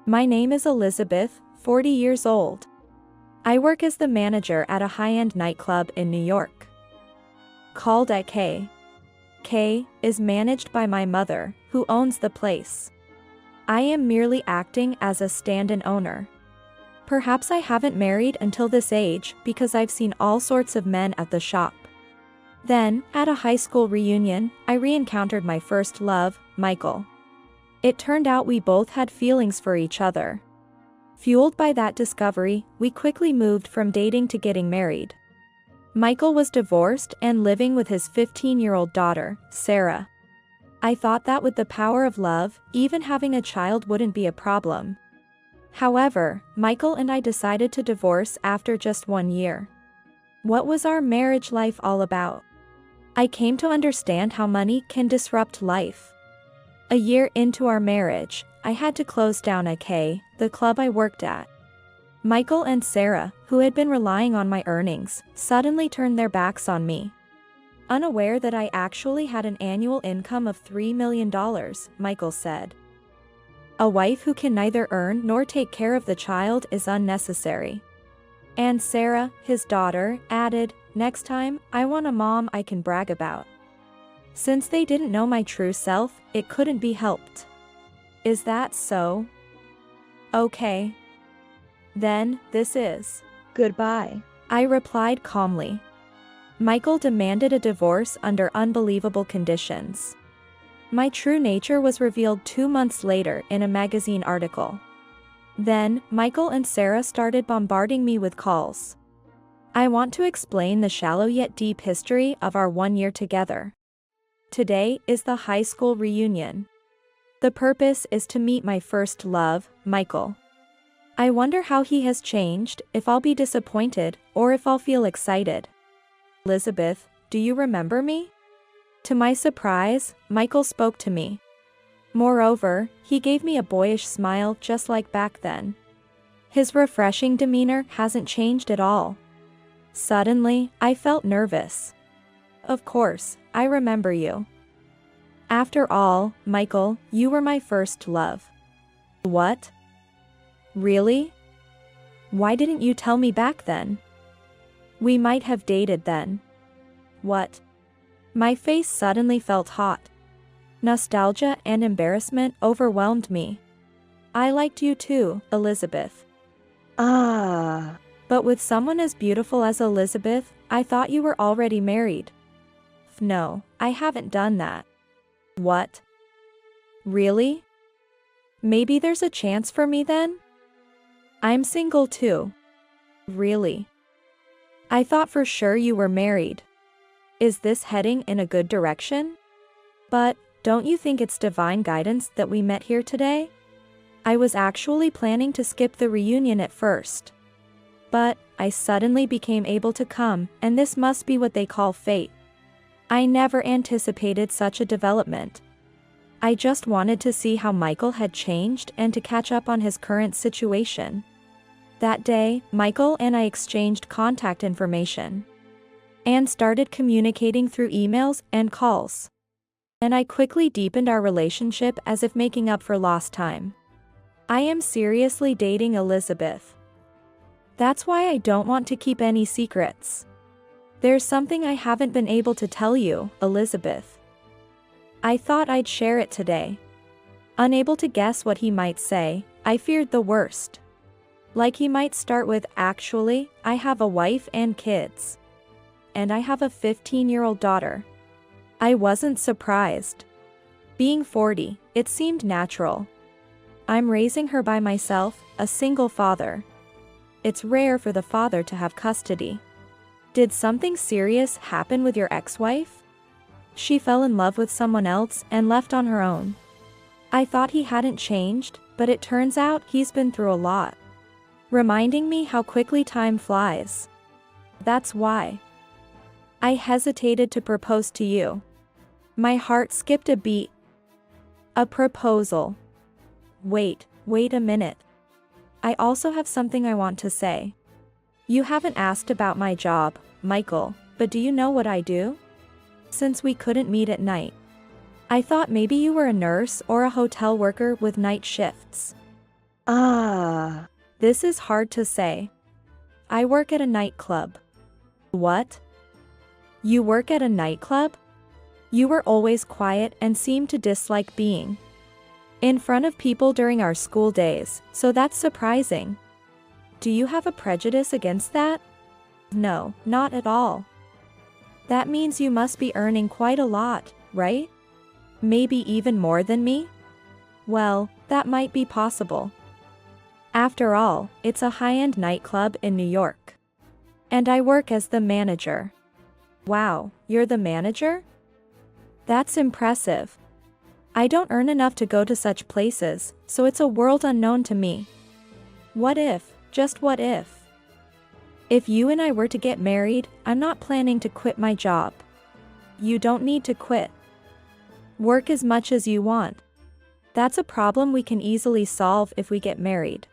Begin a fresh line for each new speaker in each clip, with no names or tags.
My name is Elizabeth, 40 years old. I work as the manager at a high-end nightclub in New York called aita. K is managed by my mother, who owns the place. I am merely acting as a stand-in owner. Perhaps I haven't married until this age because I've seen all sorts of men at the shop. Then, at a high school reunion, I re-encountered my first love, Michael. It turned out we both had feelings for each other. Fueled by that discovery, we quickly moved from dating to getting married. Michael was divorced and living with his 15-year-old daughter, Sarah. I thought that with the power of love, even having a child wouldn't be a problem. However, Michael and I decided to divorce after just 1 year. What was our marriage life all about? I came to understand how money can disrupt life. A year into our marriage, I had to close down aita, the club I worked at. Michael and Sarah, who had been relying on my earnings, suddenly turned their backs on me. Unaware that I actually had an annual income of $3 million, Michael said. A wife who can neither earn nor take care of the child is unnecessary. And Sarah, his daughter, added, "Next time, I want a mom I can brag about." Since they didn't know my true self, it couldn't be helped. Is that so? Okay. Then, this is goodbye, I replied calmly. Michael demanded a divorce under unbelievable conditions. My true nature was revealed 2 months later in a magazine article. Then, Michael and Sarah started bombarding me with calls. I want to explain the shallow yet deep history of our 1 year together. Today is the high school reunion. The purpose is to meet my first love, Michael. I wonder how he has changed, if I'll be disappointed, or if I'll feel excited. Elizabeth, do you remember me? To my surprise, Michael spoke to me. Moreover, he gave me a boyish smile just like back then. His refreshing demeanor hasn't changed at all. Suddenly, I felt nervous. Of course, I remember you. After all, Michael, you were my first love. What? Really? Why didn't you tell me back then? We might have dated then. What? My face suddenly felt hot. Nostalgia and embarrassment overwhelmed me. I liked you too, Elizabeth. But with someone as beautiful as Elizabeth, I thought you were already married. No, I haven't done that. What? Really? Maybe there's a chance for me then? I'm single too. Really? I thought for sure you were married. Is this heading in a good direction? But, don't you think it's divine guidance that we met here today? I was actually planning to skip the reunion at first. But, I suddenly became able to come, and this must be what they call fate. I never anticipated such a development. I just wanted to see how Michael had changed and to catch up on his current situation. That day, Michael and I exchanged contact information and started communicating through emails and calls. And I quickly deepened our relationship as if making up for lost time. I am seriously dating Elizabeth. That's why I don't want to keep any secrets. There's something I haven't been able to tell you, Elizabeth. I thought I'd share it today. Unable to guess what he might say, I feared the worst. Like he might start with, "Actually, I have a wife and kids. And I have a 15-year-old daughter." I wasn't surprised. Being 40, it seemed natural. I'm raising her by myself, a single father. It's rare for the father to have custody. Did something serious happen with your ex-wife? She fell in love with someone else and left on her own. I thought he hadn't changed, but it turns out he's been through a lot. Reminding me how quickly time flies. That's why I hesitated to propose to you. My heart skipped a beat. A proposal. Wait a minute. I also have something I want to say. You haven't asked about my job, Michael, but do you know what I do? Since we couldn't meet at night, I thought maybe you were a nurse or a hotel worker with night shifts. Ah, this is hard to say. I work at a nightclub. What? You work at a nightclub? You were always quiet and seemed to dislike being in front of people during our school days, so that's surprising. Do you have a prejudice against that? No, not at all. That means you must be earning quite a lot, right? Maybe even more than me? Well, that might be possible. After all, it's a high-end nightclub in New York. And I work as the manager. Wow, you're the manager? That's impressive. I don't earn enough to go to such places, so it's a world unknown to me. What if, just what if? If you and I were to get married, I'm not planning to quit my job. You don't need to quit. Work as much as you want. That's a problem we can easily solve if we get married.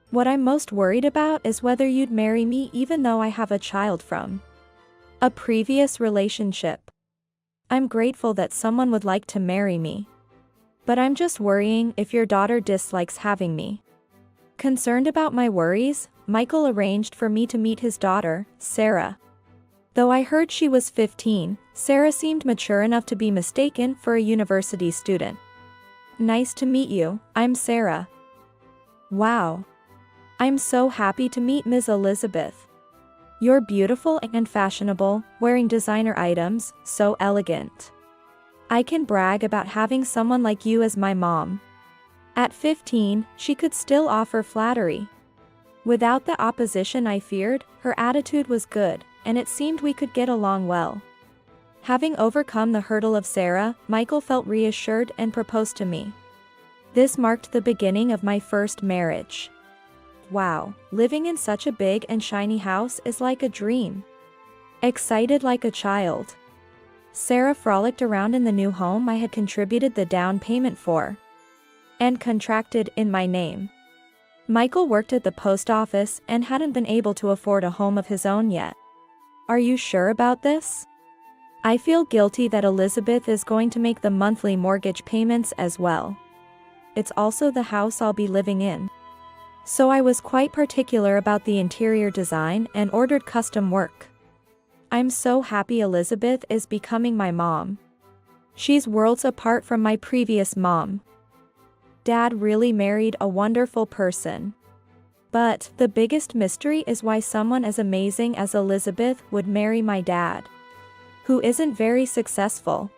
What I'm most worried about is whether you'd marry me even though I have a child from a previous relationship. I'm grateful that someone would like to marry me. But I'm just worrying if your daughter dislikes having me. Concerned about my worries, Michael arranged for me to meet his daughter, Sarah. Though I heard she was 15, Sarah seemed mature enough to be mistaken for a university student. Nice to meet you, I'm Sarah. Wow. I'm so happy to meet Ms. Elizabeth. You're beautiful and fashionable, wearing designer items, so elegant. I can brag about having someone like you as my mom. At 15, she could still offer flattery. Without the opposition I feared, her attitude was good, and it seemed we could get along well. Having overcome the hurdle of Sarah, Michael felt reassured and proposed to me. This marked the beginning of my first marriage. Wow, living in such a big and shiny house is like a dream. Excited like a child, Sarah frolicked around in the new home I had contributed the down payment for and contracted in my name. Michael worked at the post office and hadn't been able to afford a home of his own yet. Are you sure about this? I feel guilty that Elizabeth is going to make the monthly mortgage payments as well. It's also the house I'll be living in. So I was quite particular about the interior design and ordered custom work. I'm so happy Elizabeth is becoming my mom. She's worlds apart from my previous mom. Dad really married a wonderful person. But the biggest mystery is why someone as amazing as Elizabeth would marry my dad, who isn't very successful.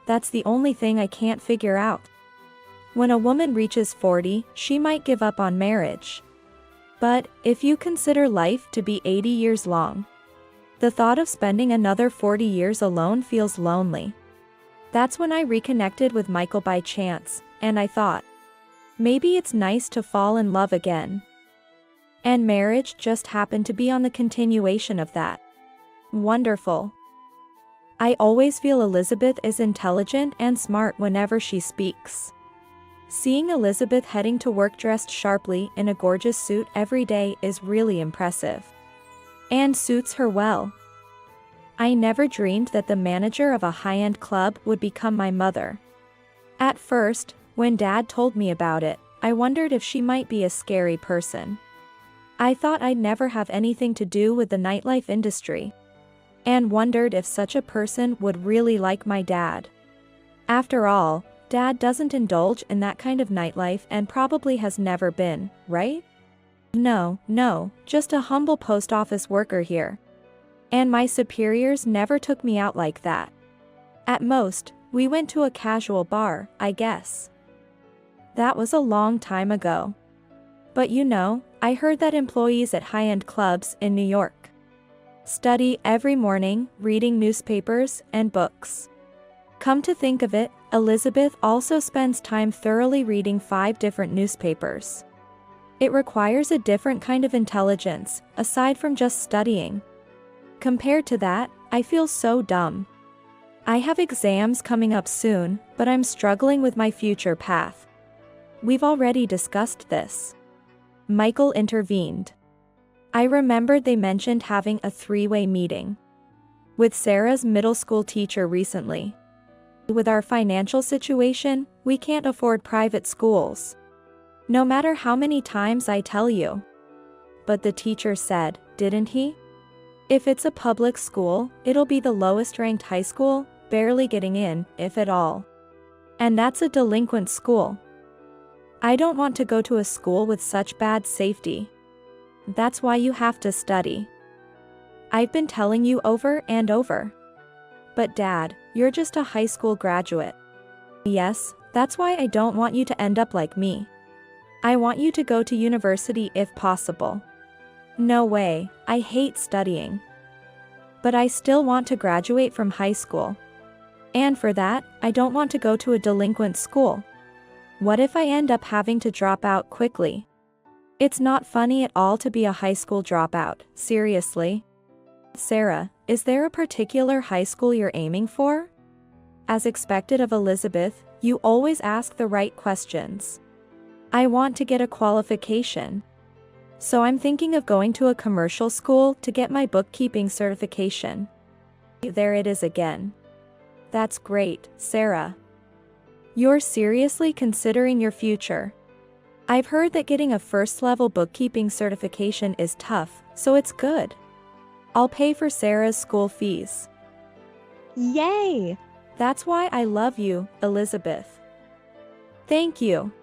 That's the only thing I can't figure out. When a woman reaches 40, she might give up on marriage. But if you consider life to be 80 years long, the thought of spending another 40 years alone feels lonely. That's when I reconnected with Michael by chance, and I thought, maybe it's nice to fall in love again. And marriage just happened to be on the continuation of that. Wonderful. I always feel Elizabeth is intelligent and smart whenever she speaks. Seeing Elizabeth heading to work dressed sharply in a gorgeous suit every day is really impressive. And suits her well. I never dreamed that the manager of a high-end club would become my mother. At first, when Dad told me about it, I wondered if she might be a scary person. I thought I'd never have anything to do with the nightlife industry, and wondered if such a person would really like my dad. After all, Dad doesn't indulge in that kind of nightlife and probably has never been, right? No, just a humble post office worker here. And my superiors never took me out like that. At most, we went to a casual bar, I guess. That was a long time ago. But you know, I heard that employees at high-end clubs in New York study every morning, reading newspapers and books. Come to think of it, Elizabeth also spends time thoroughly reading 5 different newspapers. It requires a different kind of intelligence, aside from just studying. Compared to that, I feel so dumb. I have exams coming up soon, but I'm struggling with my future path. We've already discussed this. Michael intervened. I remembered they mentioned having a 3-way meeting with Sarah's middle school teacher recently. With our financial situation, we can't afford private schools. No matter how many times I tell you. But the teacher said, didn't he? If it's a public school, it'll be the lowest ranked high school, barely getting in, if at all. And that's a delinquent school. I don't want to go to a school with such bad safety. That's why you have to study. I've been telling you over and over. But Dad, you're just a high school graduate. Yes, that's why I don't want you to end up like me. I want you to go to university if possible. No way, I hate studying. But I still want to graduate from high school. And for that, I don't want to go to a delinquent school. What if I end up having to drop out quickly? It's not funny at all to be a high school dropout, seriously. Sarah, is there a particular high school you're aiming for? As expected of Elizabeth, you always ask the right questions. I want to get a qualification. So I'm thinking of going to a commercial school to get my bookkeeping certification. There it is again. That's great, Sarah. You're seriously considering your future. I've heard that getting a first-level bookkeeping certification is tough, so it's good. I'll pay for Sarah's school fees. Yay! That's why I love you, Elizabeth. Thank you.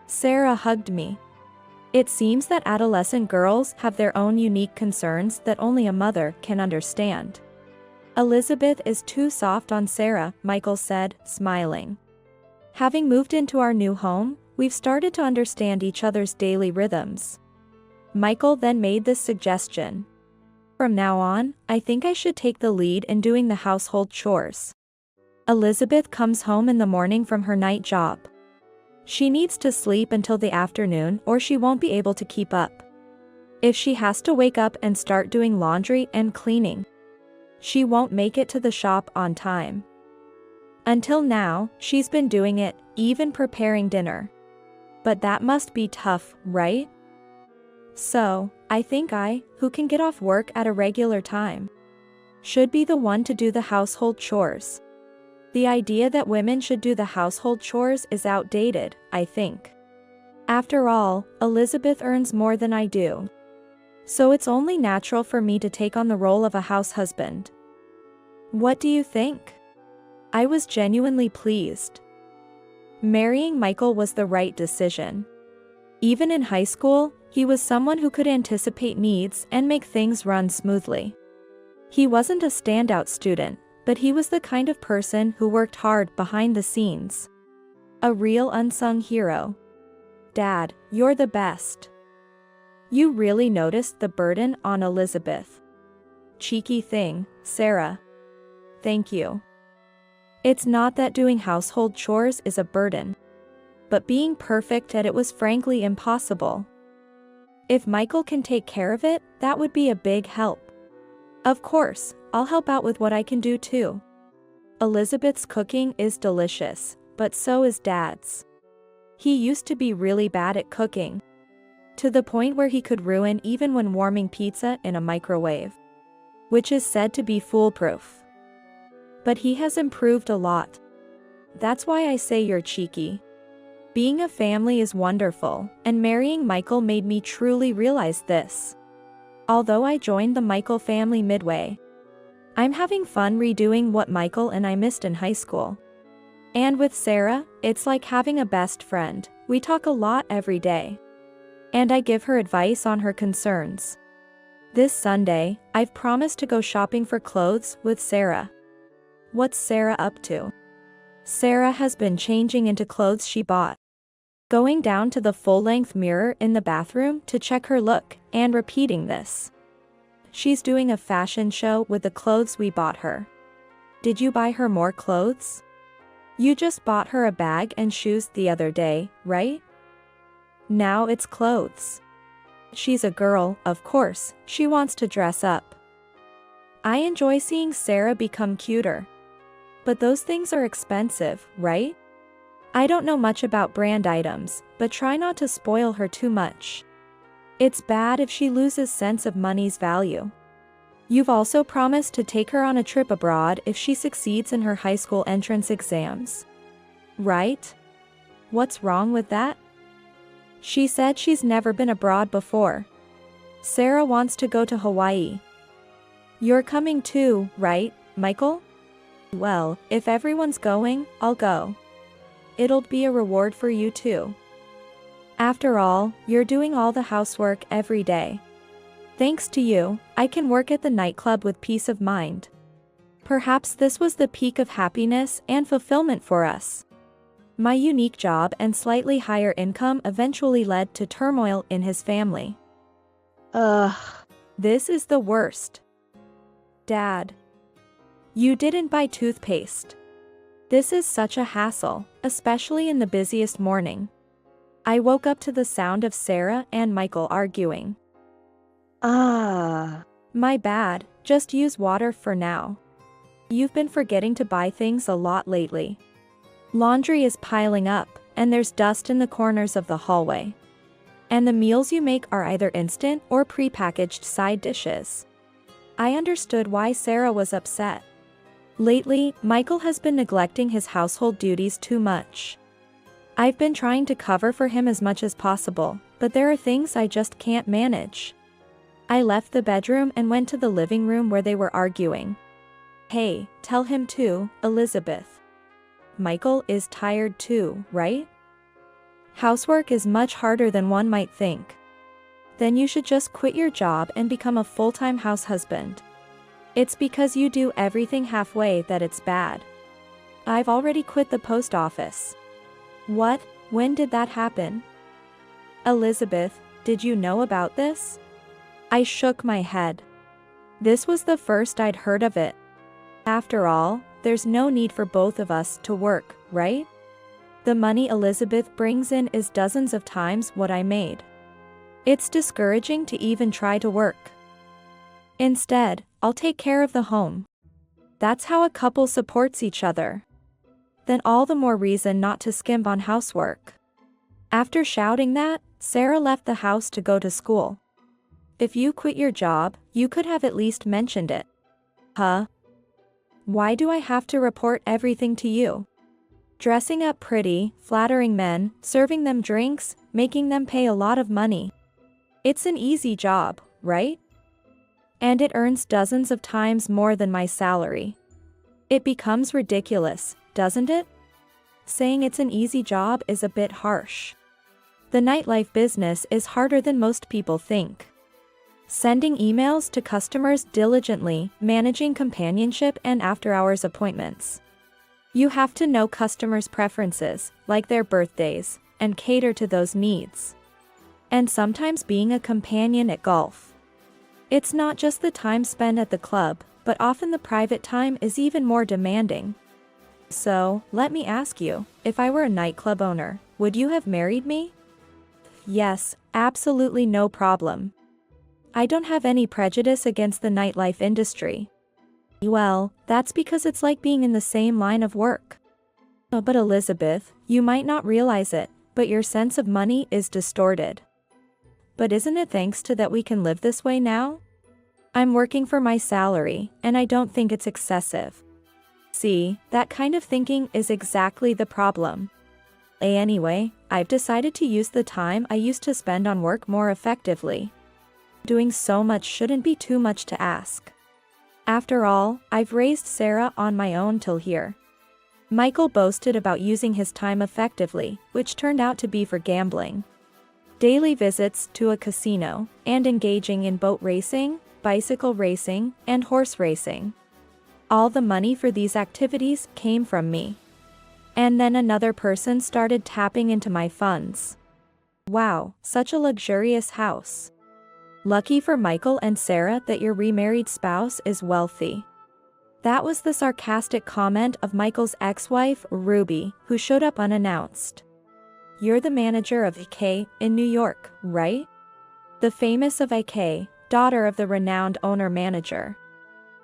Sarah hugged me. It seems that adolescent girls have their own unique concerns that only a mother can understand. Elizabeth is too soft on Sarah, Michael said, smiling. Having moved into our new home, we've started to understand each other's daily rhythms. Michael then made this suggestion. From now on, I think I should take the lead in doing the household chores. Elizabeth comes home in the morning from her night job. She needs to sleep until the afternoon or she won't be able to keep up. If she has to wake up and start doing laundry and cleaning, she won't make it to the shop on time. Until now, she's been doing it, even preparing dinner. But that must be tough, right? So, I think I, who can get off work at a regular time, should be the one to do the household chores. The idea that women should do the household chores is outdated, I think. After all, Elizabeth earns more than I do. So it's only natural for me to take on the role of a house husband. What do you think? I was genuinely pleased. Marrying Michael was the right decision. Even in high school, he was someone who could anticipate needs and make things run smoothly. He wasn't a standout student, but he was the kind of person who worked hard behind the scenes. A real unsung hero. Dad, you're the best. You really noticed the burden on Elizabeth. Cheeky thing, Sarah. Thank you. It's not that doing household chores is a burden, but being perfect at it was frankly impossible. If Michael can take care of it, that would be a big help. Of course, I'll help out with what I can do too. Elizabeth's cooking is delicious, but so is Dad's. He used to be really bad at cooking, to the point where he could ruin even when warming pizza in a microwave, which is said to be foolproof. But he has improved a lot. That's why I say you're cheeky. Being a family is wonderful, and marrying Michael made me truly realize this. Although I joined the Michael family midway, I'm having fun redoing what Michael and I missed in high school. And with Sarah, it's like having a best friend. We talk a lot every day. And I give her advice on her concerns. This Sunday, I've promised to go shopping for clothes with Sarah. What's Sarah up to? Sarah has been changing into clothes she bought, going down to the full-length mirror in the bathroom to check her look, and repeating this. She's doing a fashion show with the clothes we bought her. Did you buy her more clothes? You just bought her a bag and shoes the other day, right? Now it's clothes. She's a girl, of course, she wants to dress up. I enjoy seeing Sarah become cuter. But those things are expensive, right? I don't know much about brand items, but try not to spoil her too much. It's bad if she loses sense of money's value. You've also promised to take her on a trip abroad if she succeeds in her high school entrance exams. Right? What's wrong with that? She said she's never been abroad before. Sarah wants to go to Hawaii. You're coming too, right, Michael? Well, if everyone's going, I'll go. It'll be a reward for you too. After all, you're doing all the housework every day. Thanks to you, I can work at the nightclub with peace of mind. Perhaps this was the peak of happiness and fulfillment for us. My unique job and slightly higher income eventually led to turmoil in his family. Ugh. This is the worst. Dad. You didn't buy toothpaste. This is such a hassle, especially in the busiest morning. I woke up to the sound of Sarah and Michael arguing. My bad, just use water for now. You've been forgetting to buy things a lot lately. Laundry is piling up, and there's dust in the corners of the hallway. And the meals you make are either instant or pre-packaged side dishes. I understood why Sarah was upset. Lately, Michael has been neglecting his household duties too much. I've been trying to cover for him as much as possible, but there are things I just can't manage. I left the bedroom and went to the living room where they were arguing. Hey, tell him too, Elizabeth. Michael is tired too, right? Housework is much harder than one might think. Then you should just quit your job and become a full-time house husband. It's because you do everything halfway that it's bad. I've already quit the post office. What? When did that happen? Elizabeth, did you know about this? I shook my head. This was the first I'd heard of it. After all, there's no need for both of us to work, right? The money Elizabeth brings in is dozens of times what I made. It's discouraging to even try to work. Instead, I'll take care of the home. That's how a couple supports each other. Then all the more reason not to skimp on housework. After shouting that, Sarah left the house to go to school. If you quit your job, you could have at least mentioned it. Huh? Why do I have to report everything to you? Dressing up pretty, flattering men, serving them drinks, making them pay a lot of money. It's an easy job, right? And it earns dozens of times more than my salary. It becomes ridiculous, doesn't it? Saying it's an easy job is a bit harsh. The nightlife business is harder than most people think. Sending emails to customers diligently, managing companionship and after-hours appointments. You have to know customers' preferences, like their birthdays, and cater to those needs. And sometimes being a companion at golf. It's not just the time spent at the club, but often the private time is even more demanding. So, let me ask you, if I were a nightclub owner, would you have married me? Yes, absolutely no problem. I don't have any prejudice against the nightlife industry. Well, that's because it's like being in the same line of work. Oh, but Elizabeth, you might not realize it, but your sense of money is distorted. But isn't it thanks to that we can live this way now? I'm working for my salary, and I don't think it's excessive. See, that kind of thinking is exactly the problem. Anyway, I've decided to use the time I used to spend on work more effectively. Doing so much shouldn't be too much to ask. After all, I've raised Sarah on my own till here. Michael boasted about using his time effectively, which turned out to be for gambling. Daily visits to a casino, and engaging in boat racing, bicycle racing, and horse racing. All the money for these activities came from me. And then another person started tapping into my funds. Wow, such a luxurious house. Lucky for Michael and Sarah that your remarried spouse is wealthy. That was the sarcastic comment of Michael's ex-wife, Ruby, who showed up unannounced. You're the manager of Aita in New York, right? The famous of Aita, daughter of the renowned owner-manager.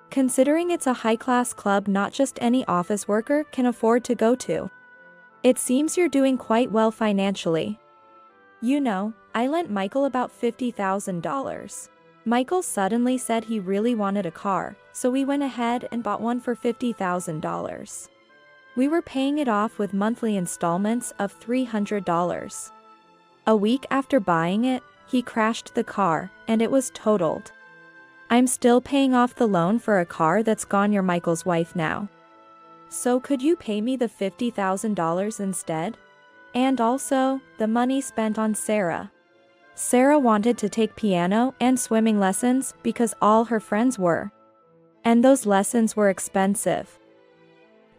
Considering it's a high-class club not just any office worker can afford to go to. It seems you're doing quite well financially. You know, I lent Michael about $50,000. Michael suddenly said he really wanted a car, so we went ahead and bought one for $50,000. We were paying it off with monthly installments of $300. A week after buying it, he crashed the car, and it was totaled. I'm still paying off the loan for a car that's gone. You're Michael's wife now. So could you pay me the $50,000 instead? And also, the money spent on Sarah. Sarah wanted to take piano and swimming lessons because all her friends were. And those lessons were expensive.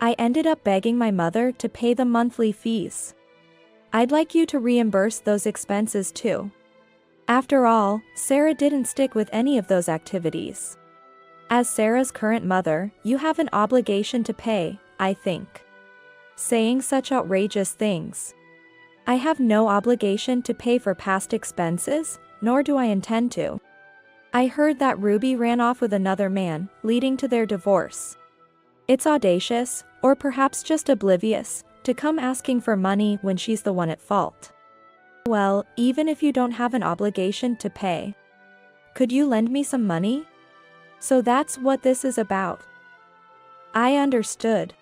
I ended up begging my mother to pay the monthly fees. I'd like you to reimburse those expenses too. After all, Sarah didn't stick with any of those activities. As Sarah's current mother, you have an obligation to pay, I think. Saying such outrageous things. I have no obligation to pay for past expenses, nor do I intend to. I heard that Ruby ran off with another man, leading to their divorce. It's audacious, or perhaps just oblivious, to come asking for money when she's the one at fault. Well, even if you don't have an obligation to pay, could you lend me some money? So that's what this is about. I understood.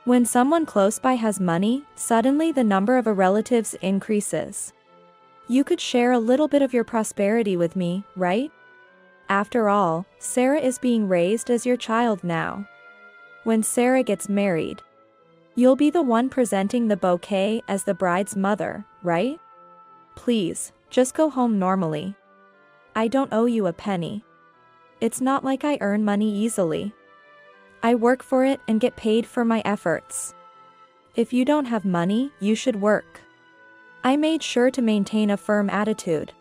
When someone close by has money, suddenly the number of relatives increases. You could share a little bit of your prosperity with me, right? After all, Sarah is being raised as your child now. When Sarah gets married, you'll be the one presenting the bouquet as the bride's mother, right? Please, just go home normally. I don't owe you a penny. It's not like I earn money easily. I work for it and get paid for my efforts. If you don't have money, you should work. I made sure to maintain a firm attitude.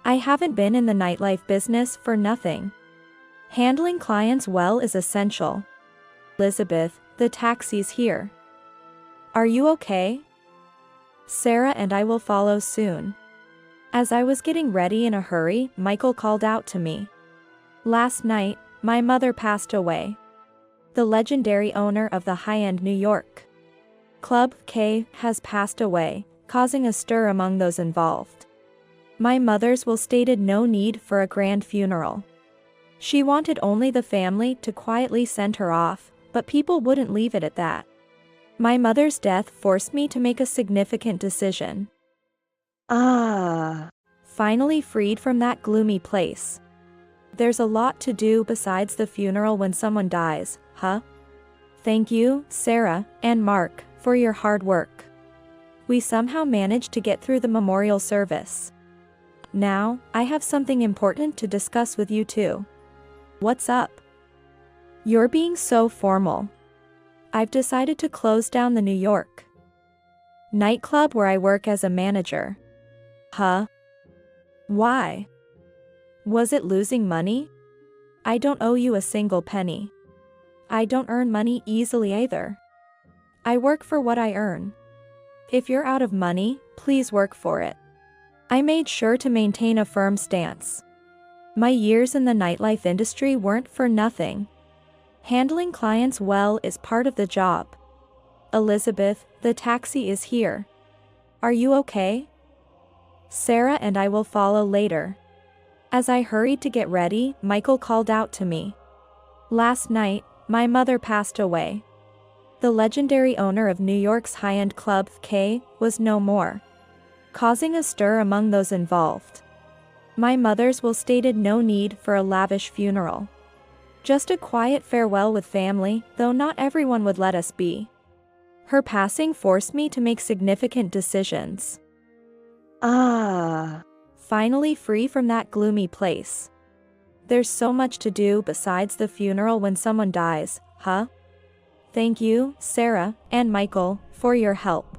I haven't been in the nightlife business for nothing. Handling clients well is essential. Elizabeth, the taxi's here. Are you okay? Sarah and I will follow soon. As I was getting ready in a hurry, Michael called out to me. Last night, my mother passed away. The legendary owner of the high-end New York Club K has passed away, causing a stir among those involved. My mother's will stated no need for a grand funeral. She wanted only the family to quietly send her off, but people wouldn't leave it at that. My mother's death forced me to make a significant decision. Finally freed from that gloomy place. There's a lot to do besides the funeral when someone dies, huh? Thank you, Sarah and Mark, for your hard work. We somehow managed to get through the memorial service. Now, I have something important to discuss with you too. What's up? You're being so formal. I've decided to close down the New York nightclub where I work as a manager. Huh? Why? Was it losing money? I don't owe you a single penny. I don't earn money easily either. I work for what I earn. If you're out of money, please work for it. I made sure to maintain a firm stance. My years in the nightlife industry weren't for nothing. Handling clients well is part of the job. Elizabeth, the taxi is here. Are you okay? Sarah and I will follow later. As I hurried to get ready, Michael called out to me. Last night, my mother passed away. The legendary owner of New York's high-end Club K was no more, causing a stir among those involved. My mother's will stated no need for a lavish funeral. Just a quiet farewell with family, though not everyone would let us be. Her passing forced me to make significant decisions. Finally free from that gloomy place. There's so much to do besides the funeral when someone dies, huh? Thank you, Sarah and Michael, for your help.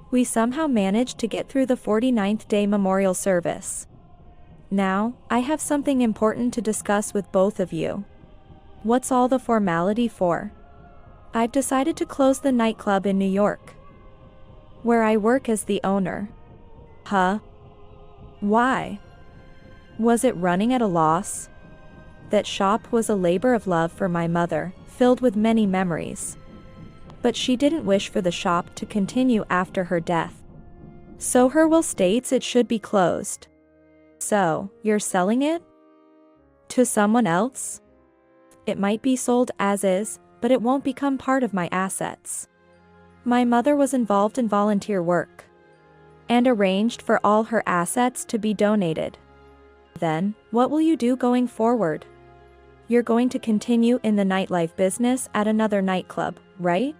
We somehow managed to get through the 49th day memorial service. Now, I have something important to discuss with both of you. What's all the formality for? I've decided to close the nightclub in New York, where I work as the owner. Huh? Why? Was it running at a loss? That shop was a labor of love for my mother, filled with many memories. But she didn't wish for the shop to continue after her death. So her will states it should be closed. So, you're selling it? To someone else? It might be sold as is, but it won't become part of my assets. My mother was involved in volunteer work. and arranged for all her assets to be donated. Then, what will you do going forward? You're going to continue in the nightlife business at another nightclub, right?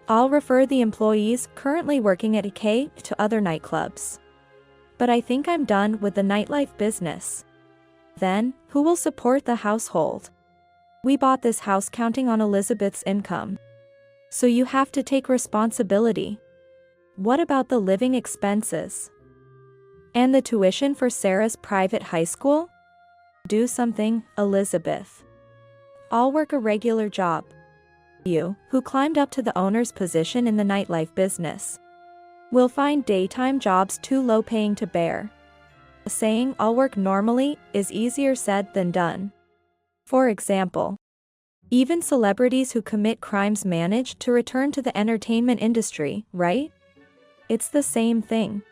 I'll refer the employees currently working at AK to other nightclubs. But I think I'm done with the nightlife business. Then, who will support the household? We bought this house counting on Elizabeth's income. So you have to take responsibility. What about the living expenses? And the tuition for Sarah's private high school? Do something, Elizabeth. I'll work a regular job. You, who climbed up to the owner's position in the nightlife business, will find daytime jobs too low paying to bear. Saying I'll work normally is easier said than done. For example, even celebrities who commit crimes manage to return to the entertainment industry, right? It's the same thing.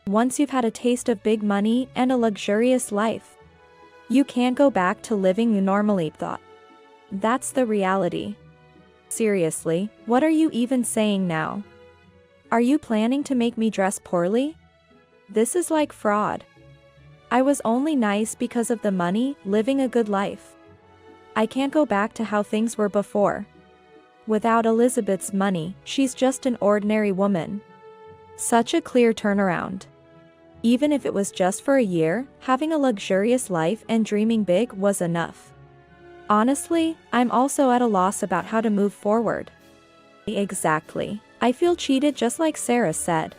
Once you've had a taste of big money and a luxurious life, you can't go back to living you normally thought. That's the reality. Seriously, what are you even saying now? Are you planning to make me dress poorly? This is like fraud. I was only nice because of the money, living a good life. I can't go back to how things were before. Without Elizabeth's money, she's just an ordinary woman. Such a clear turnaround. Even if it was just for a year, having a luxurious life and dreaming big was enough. Honestly, I'm also at a loss about how to move forward. Exactly. I feel cheated just like Sarah said.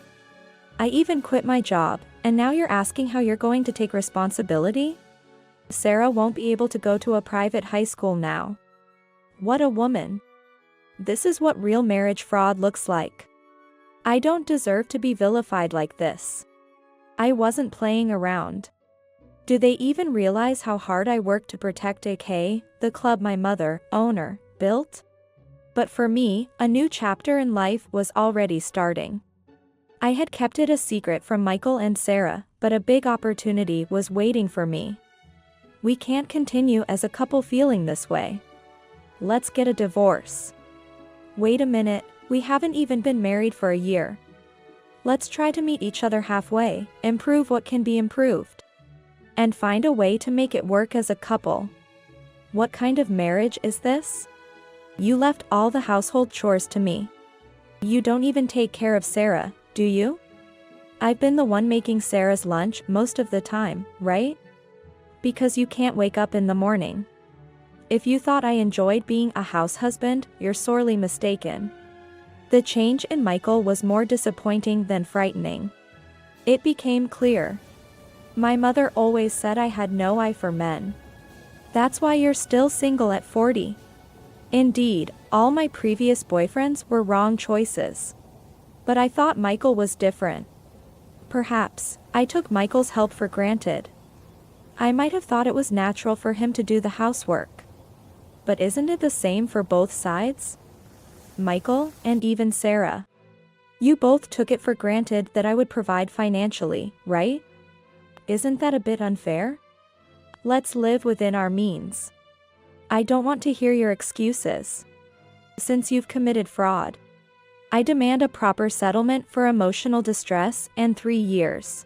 I even quit my job, and now you're asking how you're going to take responsibility? Sarah won't be able to go to a private high school now. What a woman. This is what real marriage fraud looks like. I don't deserve to be vilified like this. I wasn't playing around. Do they even realize how hard I worked to protect AK, the club my mother, owner, built? But for me, a new chapter in life was already starting. I had kept it a secret from Michael and Sarah, but a big opportunity was waiting for me. We can't continue as a couple feeling this way. Let's get a divorce. Wait a minute, we haven't even been married for a year. Let's try to meet each other halfway, improve what can be improved, and find a way to make it work as a couple. What kind of marriage is this? You left all the household chores to me. You don't even take care of Sarah, do you? I've been the one making Sarah's lunch most of the time, right? Because you can't wake up in the morning. If you thought I enjoyed being a house husband, you're sorely mistaken. The change in Michael was more disappointing than frightening. It became clear. My mother always said I had no eye for men. That's why you're still single at 40. Indeed, all my previous boyfriends were wrong choices. But I thought Michael was different. Perhaps, I took Michael's help for granted. I might have thought it was natural for him to do the housework. But isn't it the same for both sides? Michael, and even Sarah. You both took it for granted that I would provide financially, right? Isn't that a bit unfair? Let's live within our means. I don't want to hear your excuses. Since you've committed fraud, I demand a proper settlement for emotional distress and 3 years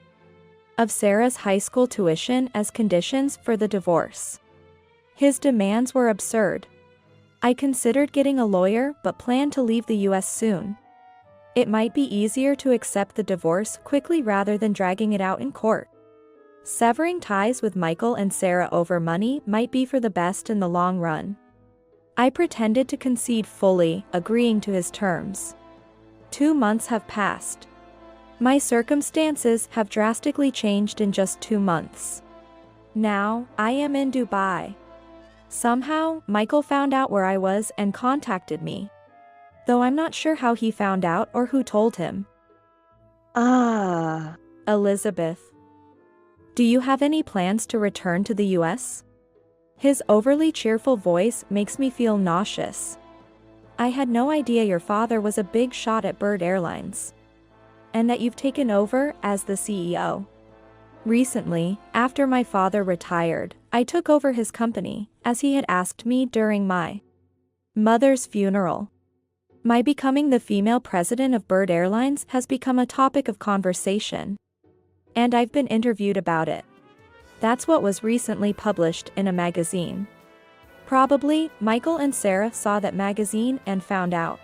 of Sarah's high school tuition as conditions for the divorce. His demands were absurd. I considered getting a lawyer but planned to leave the US soon. It might be easier to accept the divorce quickly rather than dragging it out in court. Severing ties with Michael and Sarah over money might be for the best in the long run. I pretended to concede fully, agreeing to his terms. 2 months have passed. My circumstances have drastically changed in just 2 months. Now, I am in Dubai. Somehow, Michael found out where I was and contacted me. Though I'm not sure how he found out or who told him. Elizabeth. Do you have any plans to return to the US? His overly cheerful voice makes me feel nauseous. I had no idea your father was a big shot at Bird Airlines. And that you've taken over as the CEO. Recently, after my father retired, I took over his company, as he had asked me during my mother's funeral. My becoming the female president of Bird Airlines has become a topic of conversation. And I've been interviewed about it. That's what was recently published in a magazine. Probably, Michael and Sarah saw that magazine and found out.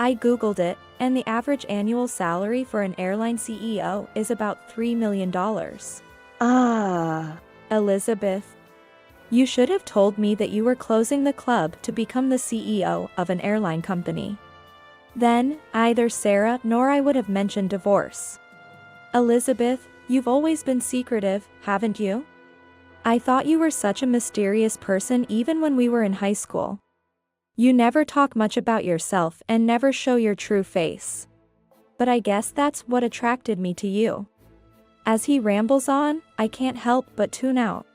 I googled it, and the average annual salary for an airline CEO is about $3 million. Elizabeth, you should have told me that you were closing the club to become the CEO of an airline company. Then, either Sarah nor I would have mentioned divorce. Elizabeth, you've always been secretive, haven't you? I thought you were such a mysterious person even when we were in high school. You never talk much about yourself and never show your true face. But I guess that's what attracted me to you. As he rambles on, I can't help but tune out.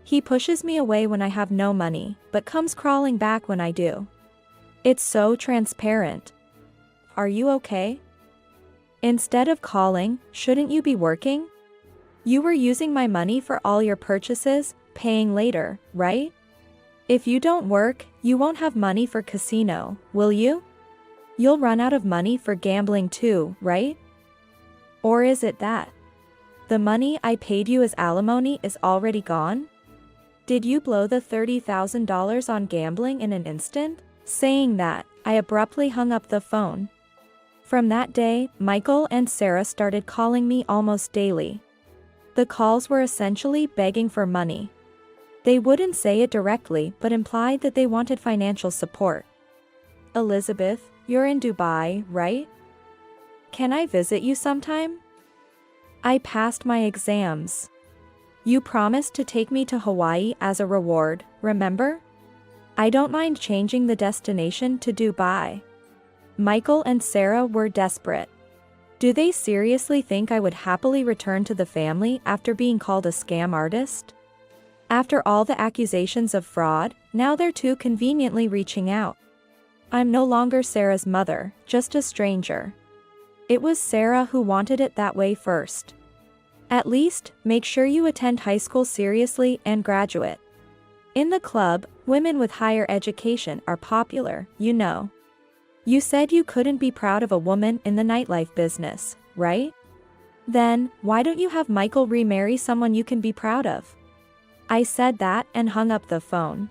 He pushes me away when I have no money, but comes crawling back when I do. It's so transparent. Are you okay? Instead of calling, shouldn't you be working? You were using my money for all your purchases, paying later, right? If you don't work, you won't have money for casino, will you? You'll run out of money for gambling too, right? Or is it that the money I paid you as alimony is already gone? Did you blow the $30,000 on gambling in an instant? Saying that, I abruptly hung up the phone. From that day, Michael and Sarah started calling me almost daily. The calls were essentially begging for money. They wouldn't say it directly but implied that they wanted financial support. Elizabeth, you're in Dubai, right? Can I visit you sometime? I passed my exams. You promised to take me to Hawaii as a reward, remember? I don't mind changing the destination to Dubai. Michael and Sarah were desperate. Do they seriously think I would happily return to the family after being called a scam artist? After all the accusations of fraud, now they're too conveniently reaching out. I'm no longer Sarah's mother, just a stranger. It was Sarah who wanted it that way first. At least, make sure you attend high school seriously and graduate. In the club, women with higher education are popular, you know. You said you couldn't be proud of a woman in the nightlife business, right? Then, why don't you have Michael remarry someone you can be proud of? I said that and hung up the phone.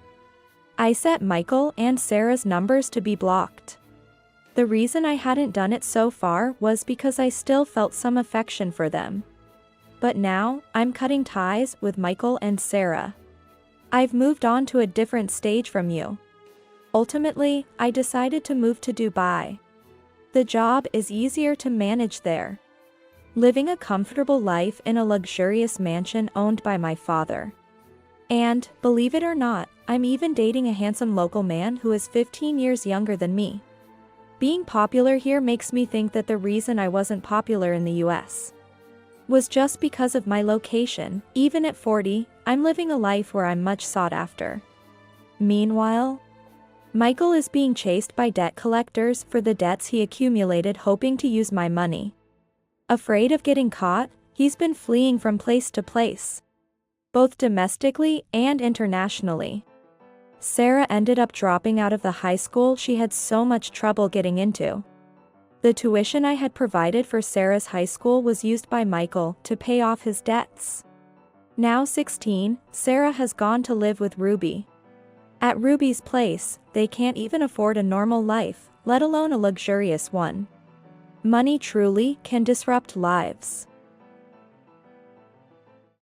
I set Michael and Sarah's numbers to be blocked. The reason I hadn't done it so far was because I still felt some affection for them. But now, I'm cutting ties with Michael and Sarah. I've moved on to a different stage from you. Ultimately, I decided to move to Dubai. The job is easier to manage there. Living a comfortable life in a luxurious mansion owned by my father. And, believe it or not, I'm even dating a handsome local man who is 15 years younger than me. Being popular here makes me think that the reason I wasn't popular in the US was just because of my location. Even at 40, I'm living a life where I'm much sought after. Meanwhile, Michael is being chased by debt collectors for the debts he accumulated hoping to use my money. Afraid of getting caught, he's been fleeing from place to place, both domestically and internationally. Sarah ended up dropping out of the high school she had so much trouble getting into. The tuition I had provided for Sarah's high school was used by Michael to pay off his debts. Now 16, Sarah has gone to live with Ruby. At Ruby's place, they can't even afford a normal life, let alone a luxurious one. Money truly can disrupt lives.